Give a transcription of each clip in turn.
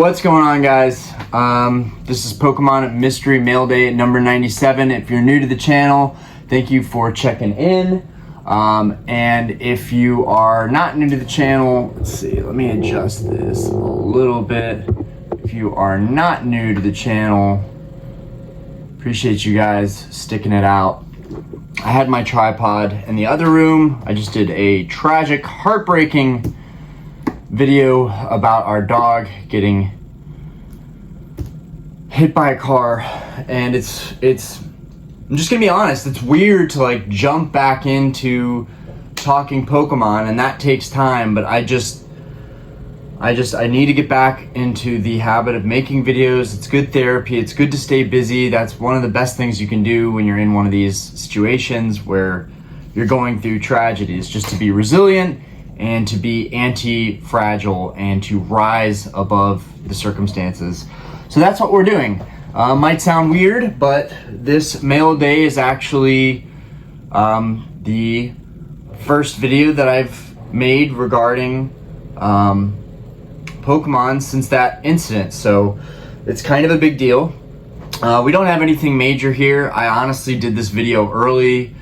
What's going on, guys? This is Pokemon Mystery Mail Day number 97. If you're new to the channel, thank you for checking in. And if you are not new to the channel, let's see, let me adjust this a little bit. If you are not new to the channel, appreciate you guys sticking it out. I had my tripod in the other room. I just did a tragic, heartbreaking video about our dog getting hit by a car, and it's I'm just gonna be honest, it's weird to like jump back into talking Pokemon, and that takes time, but I need to get back into the habit of making videos. It's good therapy. It's good to stay busy. That's one of the best things you can do when you're in one of these situations where you're going through tragedies, just to be resilient and to be anti-fragile and to rise above the circumstances. So that's what we're doing. Might sound weird, but this mail day is actually the first video that I've made regarding Pokemon since that incident, so it's kind of a big deal. We don't have anything major here. I honestly did this video early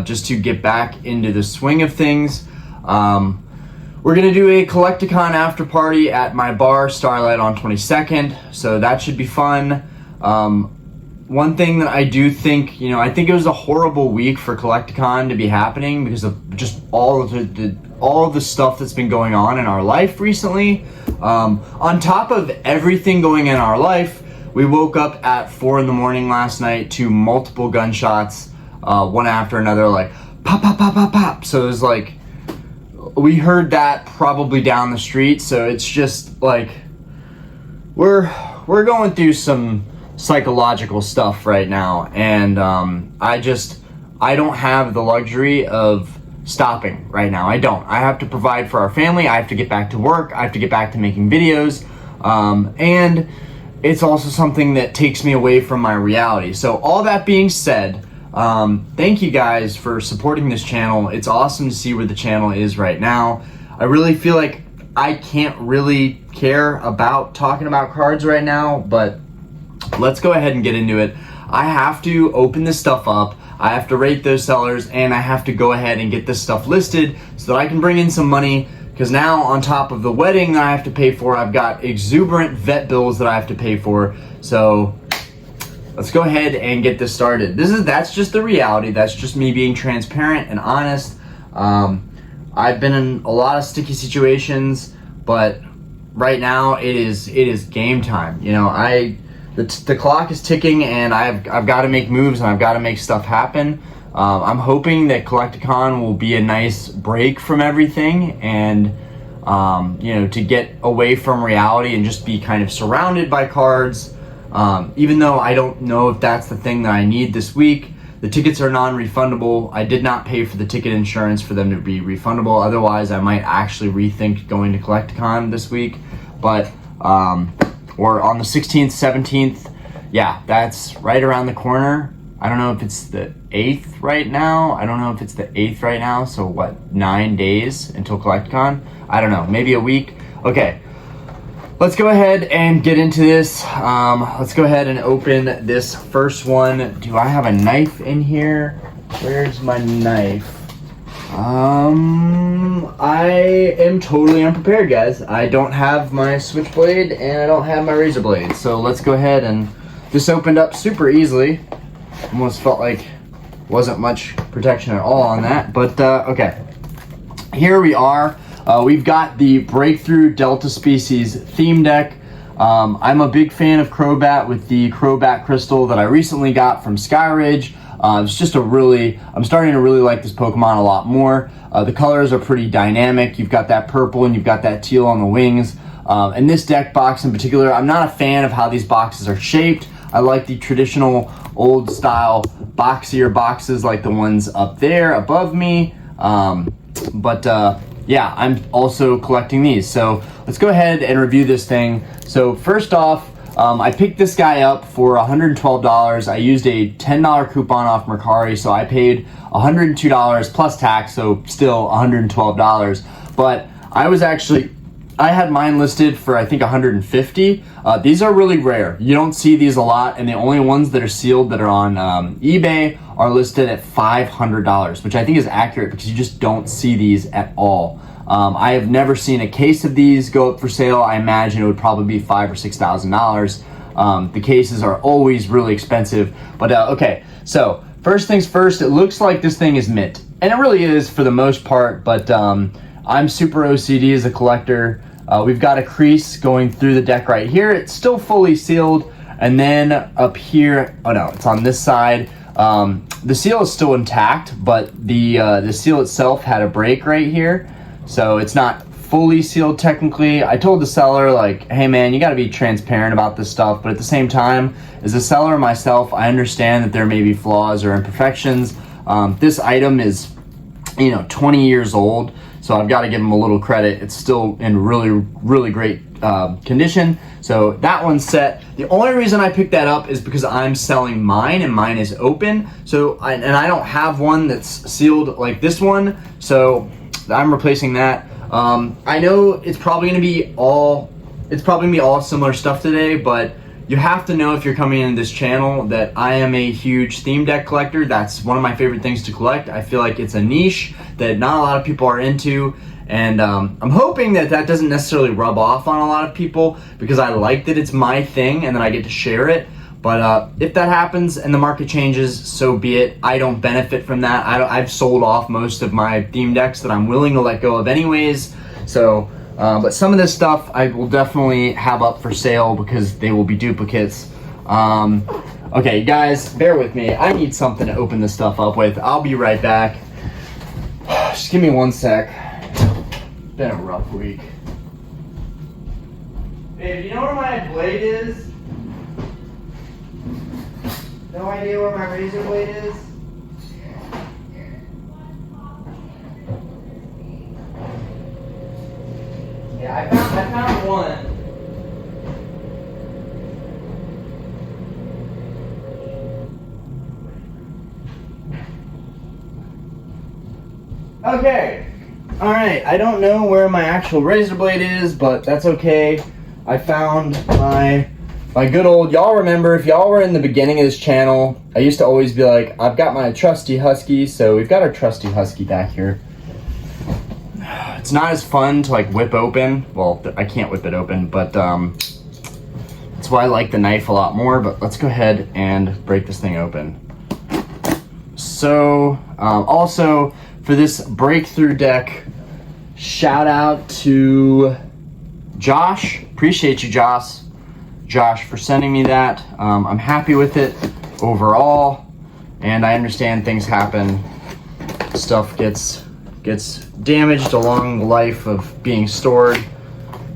just to get back into the swing of things. We're gonna do a Collecticon after party at my bar, Starlight, on 22nd, so that should be fun. One thing that I do think, I think it was a horrible week for Collecticon to be happening because of just all of the stuff that's been going on in our life recently. On top of everything going in our life, we woke up at 4 in the morning last night to multiple gunshots, one after another, like pop, pop, pop, pop, pop. So it was like, we heard that probably down the street. So it's just like, we're going through some psychological stuff right now. And I don't have the luxury of stopping right now. I don't. I have to provide for our family. I have to get back to work. I have to get back to making videos. And it's also something that takes me away from my reality. So all that being said, thank you guys for supporting this channel. It's awesome to see where the channel is right now. I really feel like I can't really care about talking about cards right now, but let's go ahead and get into it. I have to open this stuff up. I have to rate those sellers, and I have to go ahead and get this stuff listed so that I can bring in some money, because now on top of the wedding that I have to pay for, I've got exuberant vet bills that I have to pay for. So let's go ahead and get this started. That's just the reality. That's just me being transparent and honest. I've been in a lot of sticky situations, but right now it is game time. The clock is ticking, and I've got to make moves, and I've got to make stuff happen. I'm hoping that Collecticon will be a nice break from everything, and to get away from reality and just be kind of surrounded by cards. Even though I don't know if that's the thing that I need this week. The tickets are non-refundable. I did not pay for the ticket insurance for them to be refundable. Otherwise, I might actually rethink going to Collecticon this week. But or on the 16th, 17th. Yeah, that's right around the corner. I don't know if it's the 8th right now. So what, 9 days until Collecticon? I don't know, maybe a week. Okay, let's go ahead and get into this. Let's go ahead and open this first one. Do I have a knife in here? Where's my knife? I am totally unprepared, guys. I don't have my switchblade and I don't have my razor blade. So let's go ahead, and this opened up super easily. Almost felt like wasn't much protection at all on that, but okay. Here we are. We've got the Breakthrough Delta Species theme deck. I'm a big fan of Crobat with the Crobat Crystal that I recently got from Skyridge. It's just I'm starting to really like this Pokemon a lot more. The colors are pretty dynamic. You've got that purple and you've got that teal on the wings. And this deck box in particular, I'm not a fan of how these boxes are shaped. I like the traditional old style boxier boxes like the ones up there above me. Yeah, I'm also collecting these. So let's go ahead and review this thing. So first off, I picked this guy up for $112. I used a $10 coupon off Mercari, so I paid $102 plus tax, so still $112. But I was I had mine listed for I think 150. These are really rare. You don't see these a lot, and the only ones that are sealed that are on eBay are listed at $500, which I think is accurate because you just don't see these at all. I have never seen a case of these go up for sale. I imagine it would probably be $5,000 or $6,000. The cases are always really expensive. But okay, so first things first, it looks like this thing is mint, and it really is for the most part, but I'm super OCD as a collector. We've got a crease going through the deck right here. It's still fully sealed. And then up here, oh no, it's on this side. The seal is still intact, but the seal itself had a break right here. So it's not fully sealed technically. I told the seller, like, hey man, you gotta be transparent about this stuff. But at the same time, as a seller myself, I understand that there may be flaws or imperfections. This item is, 20 years old. So I've got to give them a little credit. It's still in really, really great condition. So that one's set. The only reason I picked that up is because I'm selling mine and mine is open. So I don't have one that's sealed like this one. So I'm replacing that. I know it's probably gonna be all similar stuff today, but you have to know if you're coming into this channel that I am a huge theme deck collector. That's one of my favorite things to collect. I feel like it's a niche that not a lot of people are into, and I'm hoping that doesn't necessarily rub off on a lot of people because I like that it's my thing and then I get to share it. But if that happens and the market changes, so be it. I don't benefit from that. I've sold off most of my theme decks that I'm willing to let go of anyways. So. But some of this stuff I will definitely have up for sale because they will be duplicates. Okay, guys, bear with me. I need something to open this stuff up with. I'll be right back. Just give me 1 sec. Been a rough week. Babe, do you know where my blade is? No idea where my razor blade is? Yeah, I found one. Okay. All right. I don't know where my actual razor blade is, but that's okay. I found my good old. Y'all remember if y'all were in the beginning of this channel? I used to always be like, I've got my trusty Husky. So we've got our trusty Husky back here. It's not as fun to like whip open. Well, I can't whip it open, but that's why I like the knife a lot more. But let's go ahead and break this thing open. So also for this breakthrough deck, shout out to Josh. Appreciate you, Josh, for sending me that. I'm happy with it overall, and I understand things happen. Stuff gets damaged along the life of being stored.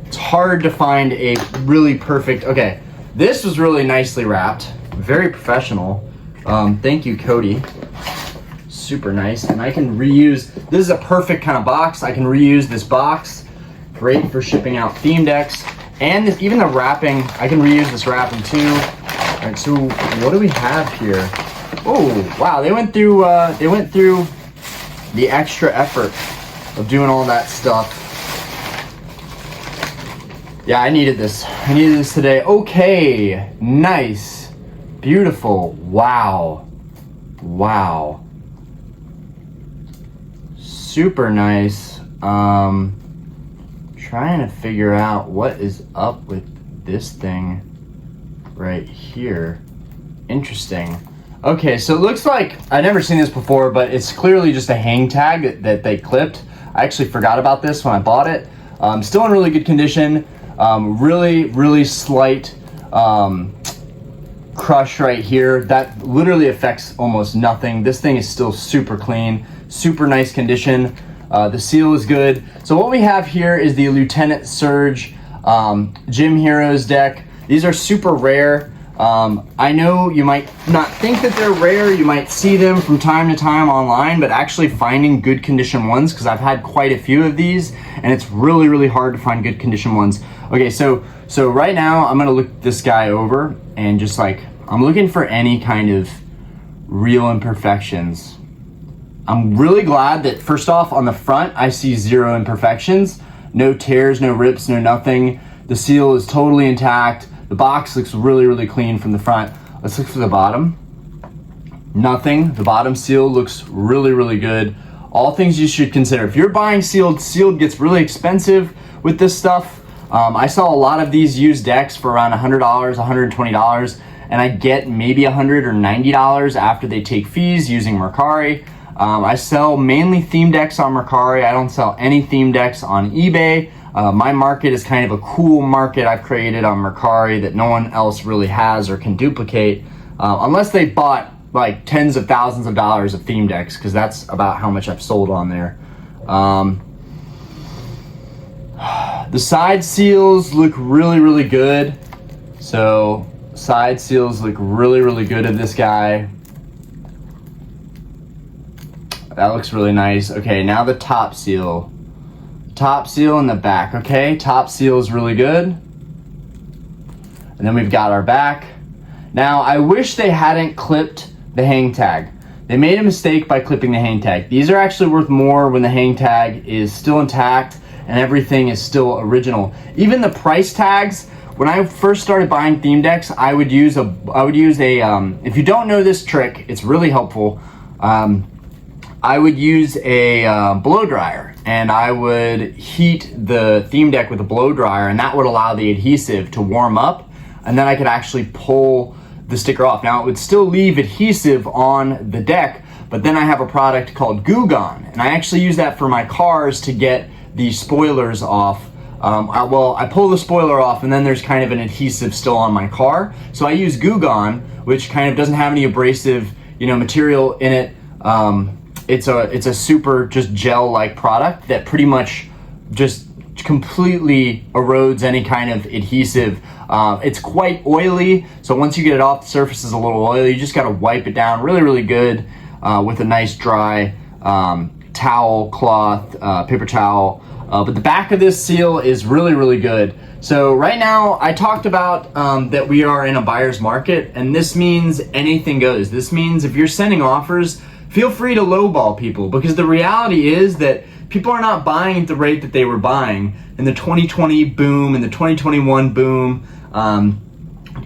It's hard to find a really perfect. Okay, this was really nicely wrapped, very professional. Thank you, Cody. Super nice, and I can reuse. This is a perfect kind of box. I can reuse this box. Great for shipping out theme decks, and even the wrapping. I can reuse this wrapping too. All right, so what do we have here? Oh wow, they went through the extra effort of doing all that stuff. Yeah, I needed this. I needed this today. Okay, nice, beautiful. Wow, super nice. Trying to figure out what is up with this thing right here. Interesting. Okay, so it looks like, I've never seen this before, but it's clearly just a hang tag that they clipped. I actually forgot about this when I bought it. Still in really good condition. Really slight crush right here. That literally affects almost nothing. This thing is still super clean, super nice condition. The seal is good. So what we have here is the Lieutenant Surge Gym Heroes deck. These are super rare. I know you might not think that they're rare. You might see them from time to time online, but actually finding good condition ones, because I've had quite a few of these, and it's really hard to find good condition ones. Okay, so right now I'm gonna look this guy over and just like, I'm looking for any kind of real imperfections. I'm really glad that first off on the front I see 0 imperfections. No tears, no rips, no nothing. The seal is totally intact. The box looks really, really clean from the front. Let's look for the bottom. Nothing. The bottom seal looks really, really good. All things you should consider. If you're buying sealed, sealed gets really expensive with this stuff. I saw a lot of these used decks for around $100, $120, and I get maybe $100 or $90 after they take fees using Mercari. I sell mainly theme decks on Mercari. I don't sell any theme decks on eBay. My market is kind of a cool market I've created on Mercari that no one else really has or can duplicate, unless they bought like tens of thousands of dollars of theme decks, because that's about how much I've sold on there. The side seals look really, really good. So side seals look really, really good of this guy. That looks really nice. Okay, now the top seal. Top seal in the back, okay? Top seal is really good. And then we've got our back. Now, I wish they hadn't clipped the hang tag. They made a mistake by clipping the hang tag. These are actually worth more when the hang tag is still intact and everything is still original. Even the price tags, when I first started buying theme decks, I would use a, if you don't know this trick, it's really helpful. I would use a blow dryer, and I would heat the theme deck with a blow dryer, and that would allow the adhesive to warm up, and then I could actually pull the sticker off. Now it would still leave adhesive on the deck, but then I have a product called Goo Gone, and I actually use that for my cars to get the spoilers off. I pull the spoiler off, and then there's kind of an adhesive still on my car. So I use Goo Gone, which kind of doesn't have any abrasive, material in it. It's a super just gel-like product that pretty much just completely erodes any kind of adhesive. It's quite oily, so once you get it off, the surface is a little oily. You just gotta wipe it down really, really good with a nice dry towel, cloth, paper towel. But the back of this seal is really, really good. So right now, I talked about that we are in a buyer's market, and this means anything goes. This means if you're sending offers, feel free to lowball people, because the reality is that people are not buying at the rate that they were buying in the 2020 boom and the 2021 boom.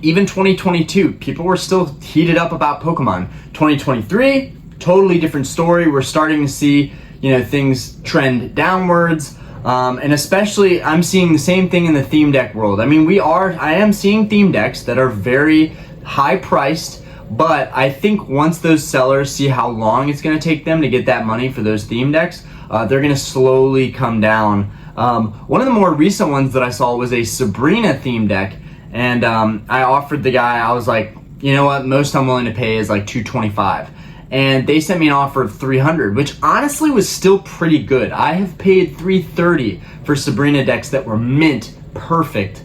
Even 2022, people were still heated up about Pokemon. 2023, totally different story. We're starting to see, things trend downwards. And especially, I'm seeing the same thing in the theme deck world. I mean, I am seeing theme decks that are very high priced, but I think once those sellers see how long it's gonna take them to get that money for those theme decks, they're gonna slowly come down. One of the more recent ones that I saw was a Sabrina theme deck, and I offered the guy, I was like, you know what, most I'm willing to pay is like $225. And they sent me an offer of $300, which honestly was still pretty good. I have paid $330 for Sabrina decks that were mint perfect.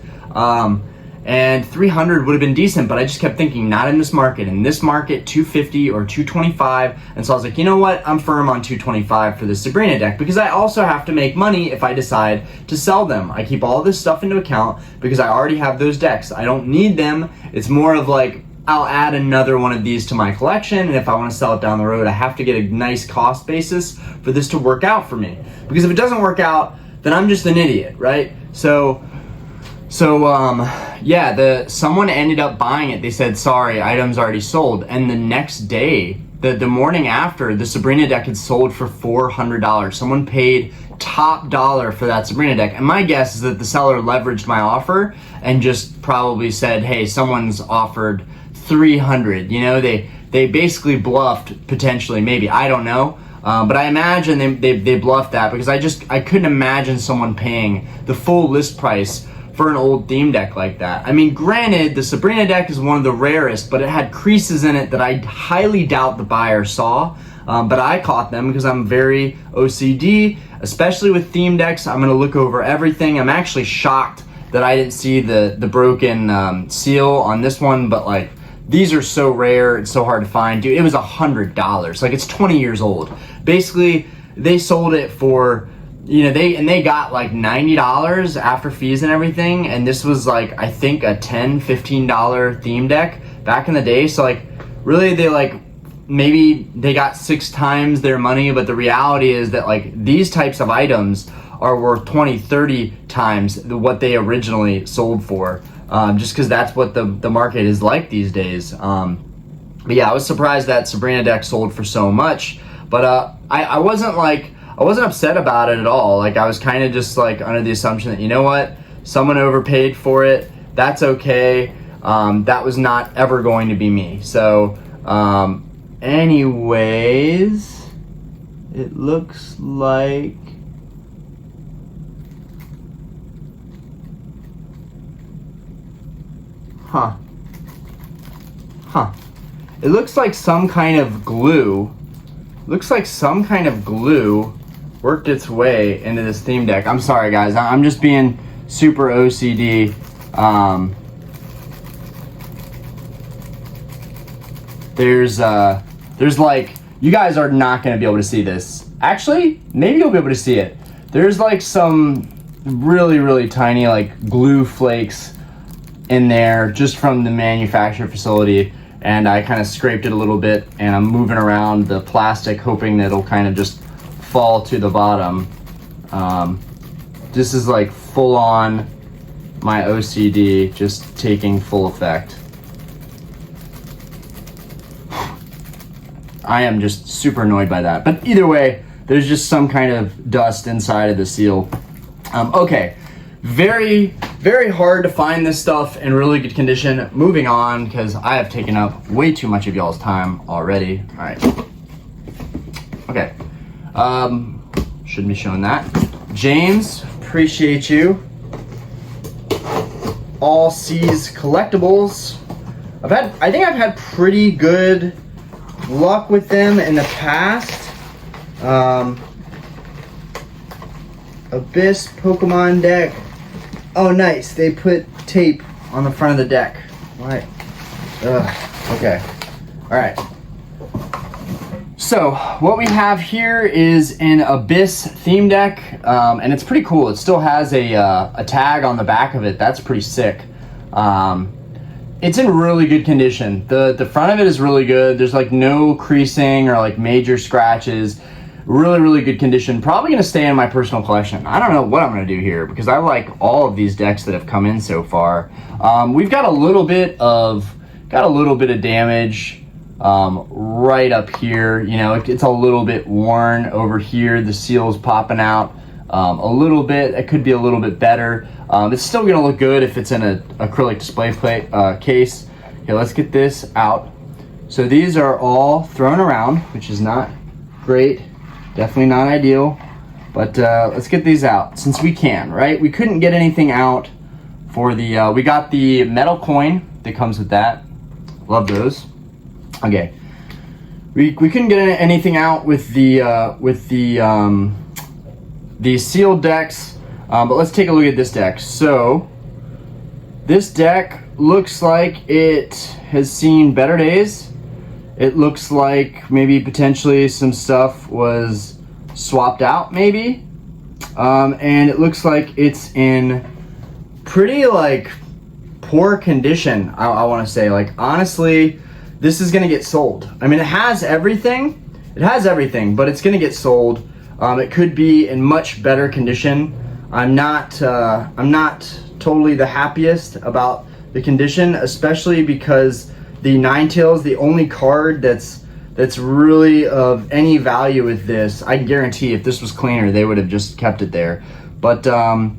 And $300 would have been decent, but I just kept thinking, not in this market. In this market, $250 or $225. And so I was like, you know what? I'm firm on $225 for the Sabrina deck, because I also have to make money if I decide to sell them. I keep all this stuff into account because I already have those decks. I don't need them. It's more of like, I'll add another one of these to my collection, and if I want to sell it down the road, I have to get a nice cost basis for this to work out for me. Because if it doesn't work out, then I'm just an idiot, right? So someone ended up buying it. They said, sorry, item's already sold. And the next day, the morning after, the Sabrina deck had sold for $400. Someone paid top dollar for that Sabrina deck. And my guess is that the seller leveraged my offer and just probably said, hey, someone's offered $300. They basically bluffed, potentially, maybe, I don't know. But I imagine they bluffed that, because I couldn't imagine someone paying the full list price for an old theme deck like that. I mean, granted, the Sabrina deck is one of the rarest, but it had creases in it that I highly doubt the buyer saw. But I caught them because I'm very OCD, especially with theme decks. I'm gonna look over everything. I'm actually shocked that I didn't see the broken seal on this one, but like, these are so rare, it's so hard to find. Dude, it was $100. Like, it's 20 years old. Basically, they sold it for, they got like $90 after fees and everything, and this was like, I think a $10, $15 theme deck back in the day. So like, really, they like maybe they got 6 times their money, but the reality is that like these types of items are worth 20, 30 times what they originally sold for, just because that's what the market is like these days. But yeah, I was surprised that Sabrina deck sold for so much, but I wasn't upset about it at all. Like, I was kind of just like under the assumption that, you know what, someone overpaid for it, that's okay. That was not ever going to be me. So anyways, it looks like it looks like some kind of glue worked its way into this theme deck. I'm sorry guys, I'm just being super OCD. There's like, you guys are not going to be able to see this. Actually, maybe you'll be able to see it. There's like some really, really tiny like glue flakes in there just from the manufacturer facility, and I kind of scraped it a little bit, and I'm moving around the plastic hoping that it'll kind of just fall to the bottom. This is like full on my OCD just taking full effect. I am just super annoyed by that. But either way, there's just some kind of dust inside of the seal. Okay, very, very hard to find this stuff in really good condition. Moving on, because I have taken up way too much of y'all's time already. All right. Okay. Shouldn't be showing that. James, appreciate you. All C's Collectibles. I think I've had pretty good luck with them in the past. Abyss Pokemon deck. Oh, nice. They put tape on the front of the deck. What? Okay. All right. So what we have here is an Abyss theme deck, and it's pretty cool. It still has a tag on the back of it. That's pretty sick. It's in really good condition. The front of it is really good. There's like no creasing or like major scratches. Really, really good condition. Probably gonna stay in my personal collection. I don't know what I'm gonna do here because I like all of these decks that have come in so far. We've got a little bit of damage right up here. You know, it's a little bit worn over here. The seal's popping out a little bit. It could be a little bit better. It's still gonna look good if it's in an acrylic display case. Okay, let's get this out. So these are all thrown around, which is not great. Definitely not ideal, but let's get these out since we can, right? We couldn't get anything out for the, we got the metal coin that comes with that. Love those. Okay. We couldn't get anything out with the sealed decks, but let's take a look at this deck. So this deck looks like it has seen better days. It looks like maybe potentially some stuff was swapped out maybe. And it looks like it's in pretty like poor condition, I want to say. Like, honestly, this is going to get sold. I mean, it has everything, but it's going to get sold. It could be in much better condition. I'm not totally the happiest about the condition, especially because the Ninetales, the only card that's really of any value with this, I guarantee if this was cleaner, they would have just kept it there. But I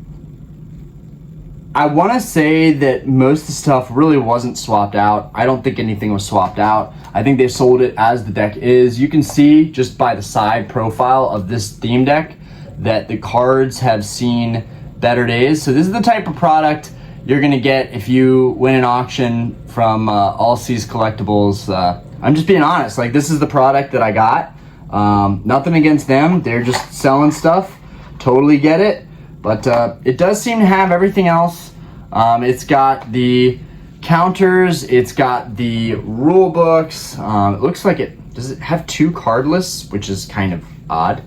want to say that most of the stuff really wasn't swapped out. I don't think anything was swapped out. I think they sold it as the deck is. You can see just by the side profile of this theme deck that the cards have seen better days. So this is the type of product you're gonna get if you win an auction from All C's Collectibles. I'm just being honest, like, this is the product that I got. Nothing against them, they're just selling stuff, totally get it. But it does seem to have everything else. It's got the counters, it's got the rule books. It looks like does it have 2 card lists, which is kind of odd.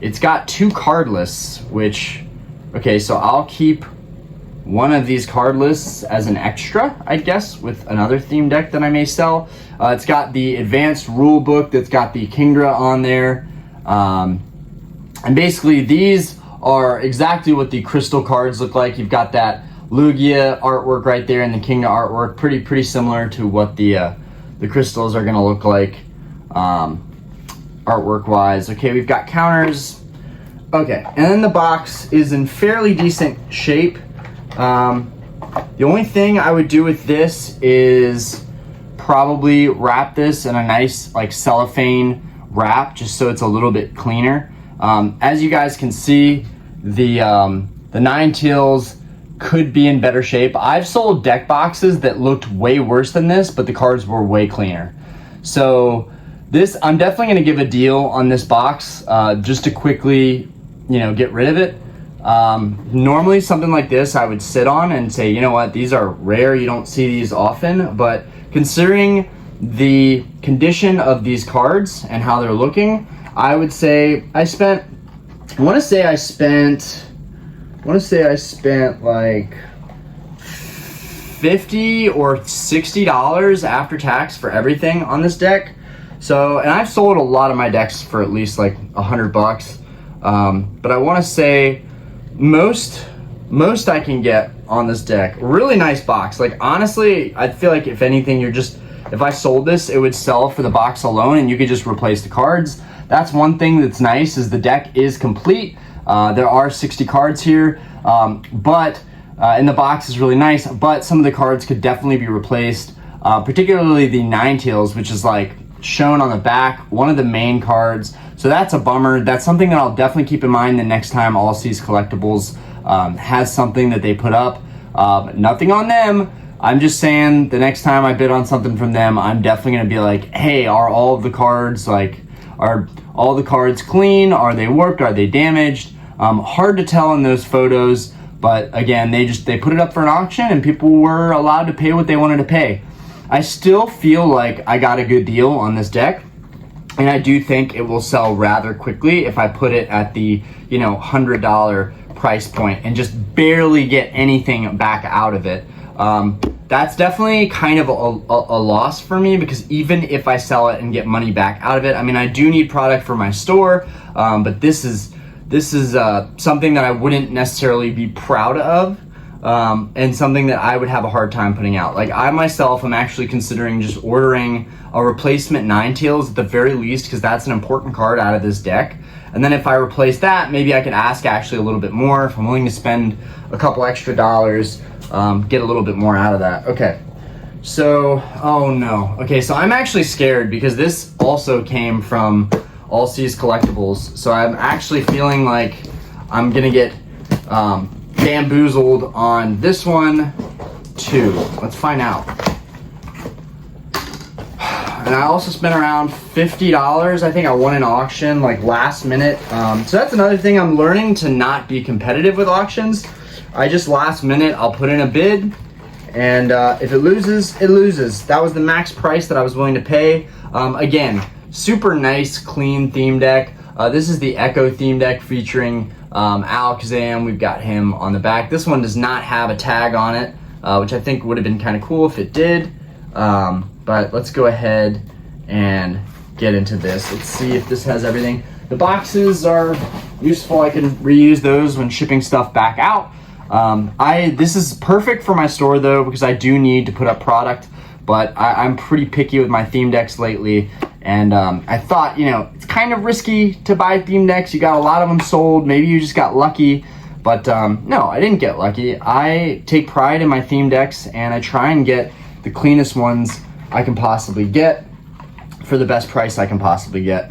It's got 2 card lists, which, okay, so I'll keep one of these card lists as an extra, I guess, with another theme deck that I may sell. It's got the advanced rule book that's got the Kingdra on there. And basically these are exactly what the crystal cards look like. You've got that Lugia artwork right there and the Kingdra artwork, pretty similar to what the crystals are gonna look like artwork wise. Okay, we've got counters. Okay, and then the box is in fairly decent shape. The only thing I would do with this is probably wrap this in a nice like cellophane wrap, just so it's a little bit cleaner. As you guys can see, the Ninetales could be in better shape. I've sold deck boxes that looked way worse than this, but the cards were way cleaner. So this, I'm definitely going to give a deal on this box just to quickly, you know, get rid of it. Normally something like this I would sit on and say, you know what, these are rare, you don't see these often, but considering the condition of these cards and how they're looking, I would say I want to say I spent like $50 or $60 after tax for everything on this deck. So, and I've sold a lot of my decks for at least like $100. But I want to say most I can get on this deck. Really nice box. Like honestly, I feel like if anything, if I sold this, it would sell for the box alone and you could just replace the cards. That's one thing that's nice, is the deck is complete. There are 60 cards here, and the box is really nice, but some of the cards could definitely be replaced, particularly the Ninetales, which is like shown on the back, one of the main cards. So that's a bummer. That's something that I'll definitely keep in mind the next time All Seas Collectibles has something that they put up. Nothing on them. I'm just saying the next time I bid on something from them, I'm definitely going to be like, hey, are all of the cards are all the cards clean? Are they warped? Are they damaged? Hard to tell in those photos, but again, they put it up for an auction and people were allowed to pay what they wanted to pay. I still feel like I got a good deal on this deck, and I do think it will sell rather quickly if I put it at the, you know, $100 price point and just barely get anything back out of it. That's definitely kind of a loss for me, because even if I sell it and get money back out of it, I mean, I do need product for my store, but this is something that I wouldn't necessarily be proud of, and something that I would have a hard time putting out. Like I myself am actually considering just ordering a replacement Ninetales at the very least, because that's an important card out of this deck. And then if I replace that, maybe I could ask actually a little bit more. If I'm willing to spend a couple extra dollars, get a little bit more out of that. Okay, so, oh no. Okay, so I'm actually scared because this also came from All Seas Collectibles. So I'm actually feeling like I'm gonna get bamboozled on this one too. Let's find out. And I also spent around $50. I think I won an auction like last minute. So that's another thing, I'm learning to not be competitive with auctions. I just last minute, I'll put in a bid, and if it loses, it loses. That was the max price that I was willing to pay. Again, super nice, clean theme deck. This is the Echo theme deck featuring Alakazam. We've got him on the back. This one does not have a tag on it, which I think would have been kind of cool if it did. But let's go ahead and get into this. Let's see if this has everything. The boxes are useful. I can reuse those when shipping stuff back out. This is perfect for my store though, because I do need to put up product, but I'm pretty picky with my theme decks lately. And I thought, you know, it's kind of risky to buy theme decks. You got a lot of them sold. Maybe you just got lucky. But no, I didn't get lucky. I take pride in my theme decks, and I try and get the cleanest ones I can possibly get for the best price I can possibly get.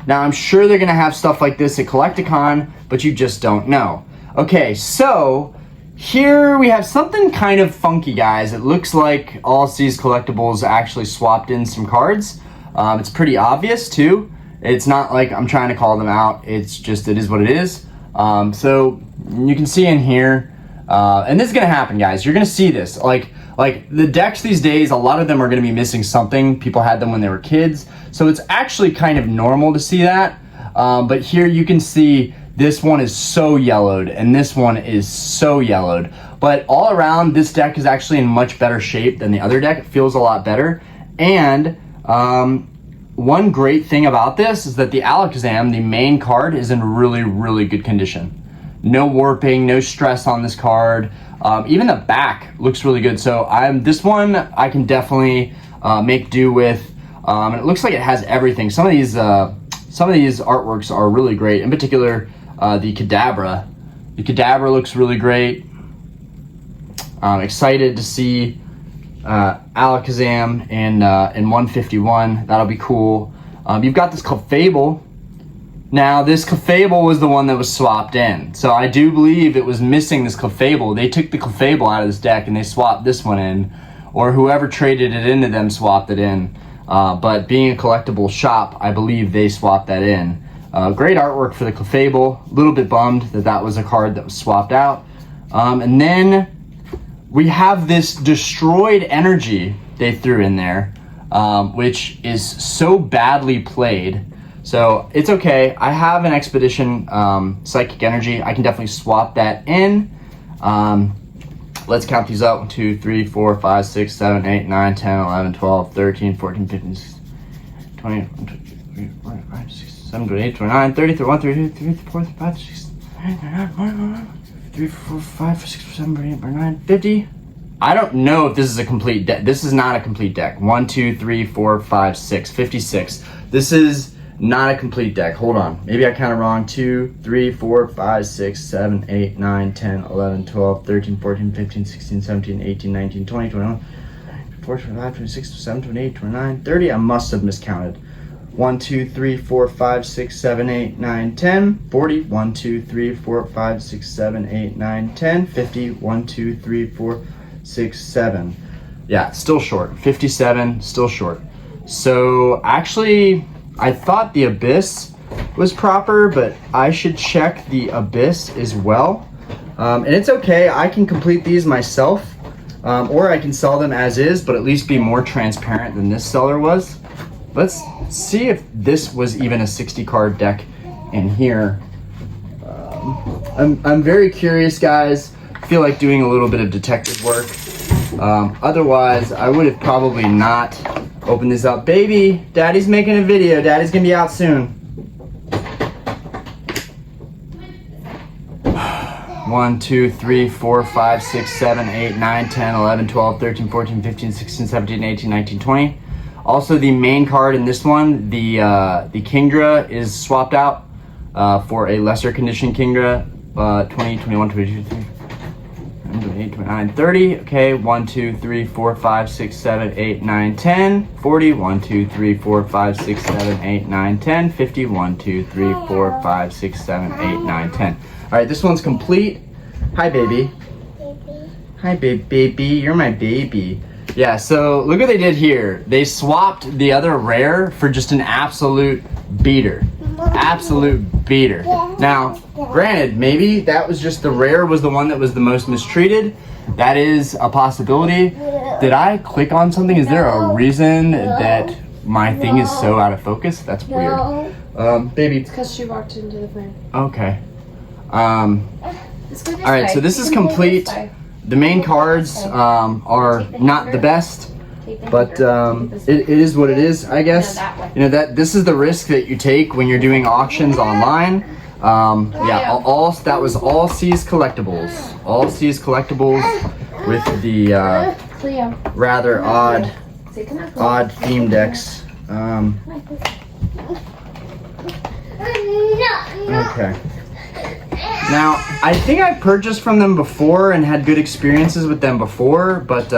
Now, I'm sure they're going to have stuff like this at Collecticon, but you just don't know. Okay, so here we have something kind of funky, guys. It looks like All Seas Collectibles actually swapped in some cards. It's pretty obvious, too. It's not like I'm trying to call them out. It's just, it is what it is. So you can see in here, and this is going to happen, guys. You're going to see this. Like the decks these days, a lot of them are going to be missing something. People had them when they were kids. So it's actually kind of normal to see that. But here you can see This one is so yellowed, and this one is so yellowed. But all around, this deck is actually in much better shape than the other deck. It feels a lot better. And one great thing about this is that the Alakazam, the main card, is in really, really good condition. No warping, no stress on this card. Even the back looks really good. So this one I can definitely make do with. And it looks like it has everything. Some of these artworks are really great. In particular, the Kadabra. The Kadabra looks really great. I'm excited to see Alakazam in 151. That'll be cool. You've got this Clefable. Now, this Clefable was the one that was swapped in. So I do believe it was missing this Clefable. They took the Clefable out of this deck and they swapped this one in. Or whoever traded it into them swapped it in. But being a collectible shop, I believe they swapped that in. Great artwork for the Clefable. A little bit bummed that that was a card that was swapped out. And then we have this Destroyed Energy they threw in there, which is so badly played. So it's okay. I have an Expedition Psychic Energy. I can definitely swap that in. Let's count these up. 1, 2, 3, 4, 5, 6, 7, 8, 9, 10, 11, 12, 13, 14, 15, 16, 20, 1, 2, 3, 4, 5, 6, 7, 28, 29, 30, 31, 32, 33, 34, 35, 36, 3, 4, 5, 6, 7, 8, 9, 50. I don't know if this is a complete deck. This is not a complete deck. 1, 2, 3, 4, 5, 6, 56. This is not a complete deck. Hold on. Maybe I counted wrong. 2, 3, 4, 5, 6, 7, 8, 9, 10, 11, 12, 13, 14, 15, 16, 17, 18, 19, 20, 21, 24, 25, 26, 27, 28, 29, 30. I must have miscounted. 1, 2, 3, 4, 5, 6, 7, 8, 9, 10, 40. 1, 2, 3, 4, 5, 6, 7, 8, 9, 10, 50. 1, 2, 3, 4, 6, 7. Yeah, still short. 57, still short. So actually, I thought the Abyss was proper, but I should check the Abyss as well. And it's okay, I can complete these myself, or I can sell them as is, but at least be more transparent than this seller was. Let's see if this was even a 60 card deck in here. I'm very curious, guys. I feel like doing a little bit of detective work. Otherwise, I would have probably not opened this up. Baby, Daddy's making a video. Daddy's gonna be out soon. 1, 2, 3, 4, 5, 6, 7, 8, 9, 10, 11, 12, 13, 14, 15, 16, 17, 18, 19, 20. Also, the main card in this one, the Kingdra, is swapped out for a lesser condition Kingdra. 20, 21, 22, 23, 28, 29, 30. Okay, 1, 2, 3, 4, 5, 6, 7, 8, 9, 10, 40. 1, 2, 3, 4, 5, 6, 7, 8, 9, 10, 50. 1, 2, 3, 4, 5, 6, 7, 8, 9, 10. All right, this one's complete. Hi, baby. Hi, baby. You're my baby. Yeah, so look what they did here. They swapped the other rare for just an absolute beater. Absolute beater. Now, granted, maybe that was just the rare was the one that was the most mistreated. That is a possibility. Did I click on something? Is there a reason that my thing is so out of focus? That's weird. Baby. It's because she walked into the frame. Okay. All right, so this is complete. The main cards are not the best, but it is what it is, I guess. You know, this is the risk that you take when you're doing auctions online. Yeah, that was all C's collectibles. All C's collectibles with the rather odd theme decks. Okay. Now, I think I purchased from them before and had good experiences with them before, but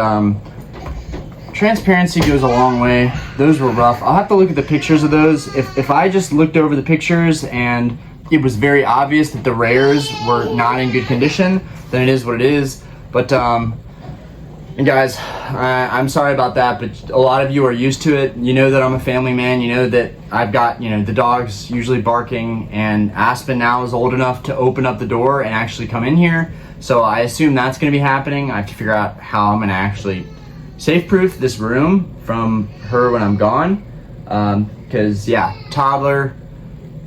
transparency goes a long way. Those were rough. I'll have to look at the pictures of those. If I just looked over the pictures and it was very obvious that the rares were not in good condition, then it is what it is. But, and guys, I'm sorry about that, but a lot of you are used to it. You know that I'm a family man. You know that I've got, you know, the dogs usually barking, and Aspen now is old enough to open up the door and actually come in here. So I assume that's going to be happening. I have to figure out how I'm going to actually safe-proof this room from her when I'm gone. Because, yeah, toddler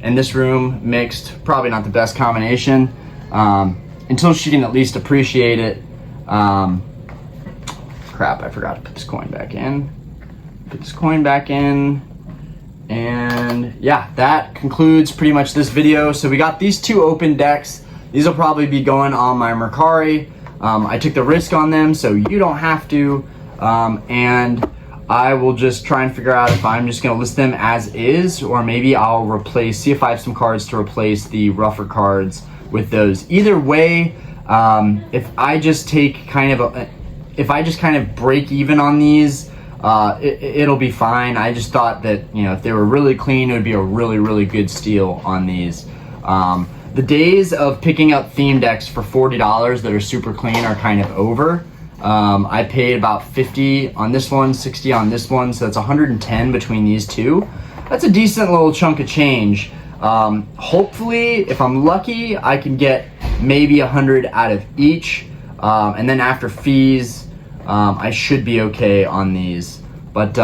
and this room mixed, probably not the best combination, until she can at least appreciate it. Crap, I forgot to put this coin back in. Put this coin back in. And yeah, that concludes pretty much this video. So we got these 2 open decks. These will probably be going on my Mercari. I took the risk on them, so you don't have to. And I will just try and figure out if I'm just gonna list them as is, or maybe I'll see if I have some cards to replace the rougher cards with those. Either way, if I just kind of break even on these, it'll be fine. I just thought that, if they were really clean, it would be a really, really good steal on these. The days of picking up theme decks for $40 that are super clean are kind of over. I paid about $50 on this one, $60 on this one, so that's $110 between these 2. That's a decent little chunk of change. Hopefully, if I'm lucky, I can get maybe $100 out of each, and then after fees, I should be okay on these. But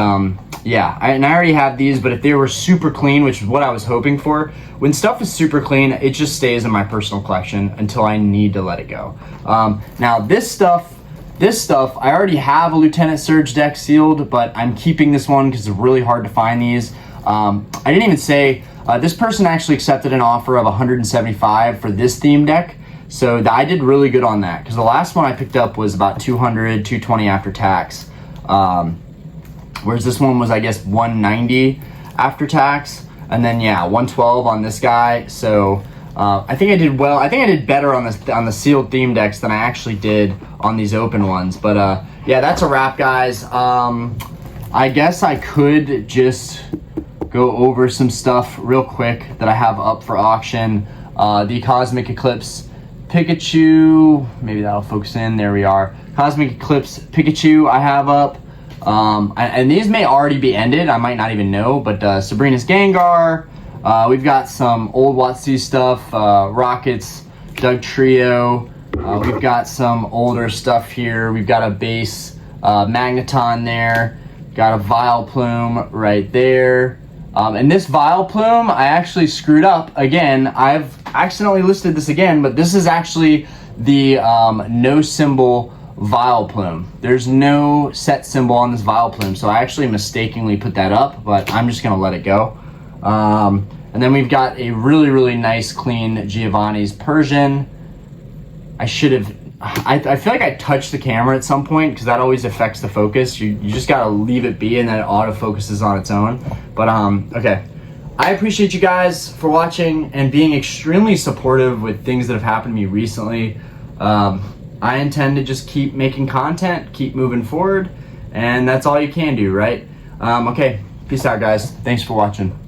yeah, I already have these, but if they were super clean, which is what I was hoping for, when stuff is super clean, it just stays in my personal collection until I need to let it go. Now this stuff, I already have a Lieutenant Surge deck sealed, but I'm keeping this one because it's really hard to find these. I didn't even say, this person actually accepted an offer of $175 for this theme deck. So I did really good on that, because the last one I picked up was about $200, $220 after tax. Whereas this one was, I guess, $190 after tax. And then yeah, $112 on this guy. So I think I did well. I think I did better on the sealed theme decks than I actually did on these open ones. But yeah, that's a wrap, guys. I guess I could just go over some stuff real quick that I have up for auction. The Cosmic Eclipse Pikachu, maybe that'll focus in, there we are. Cosmic Eclipse Pikachu I have up. And these may already be ended, I might not even know, but Sabrina's Gengar. We've got some old WotC stuff, Rockets, Doug Trio. We've got some older stuff here. We've got a base Magneton there. Got a Vileplume right there. And this Vileplume, I actually screwed up again. I've accidentally listed this again, but this is actually the no symbol Vileplume. There's no set symbol on this Vileplume, so I actually mistakenly put that up, but I'm just gonna let it go. And then we've got a really, really nice clean Giovanni's Persian. I feel like I touched the camera at some point, because that always affects the focus. You just gotta leave it be, and then it auto focuses on its own. But okay, I appreciate you guys for watching and being extremely supportive with things that have happened to me recently. I intend to just keep making content, keep moving forward, and that's all you can do, right? Okay, peace out, guys. Thanks for watching.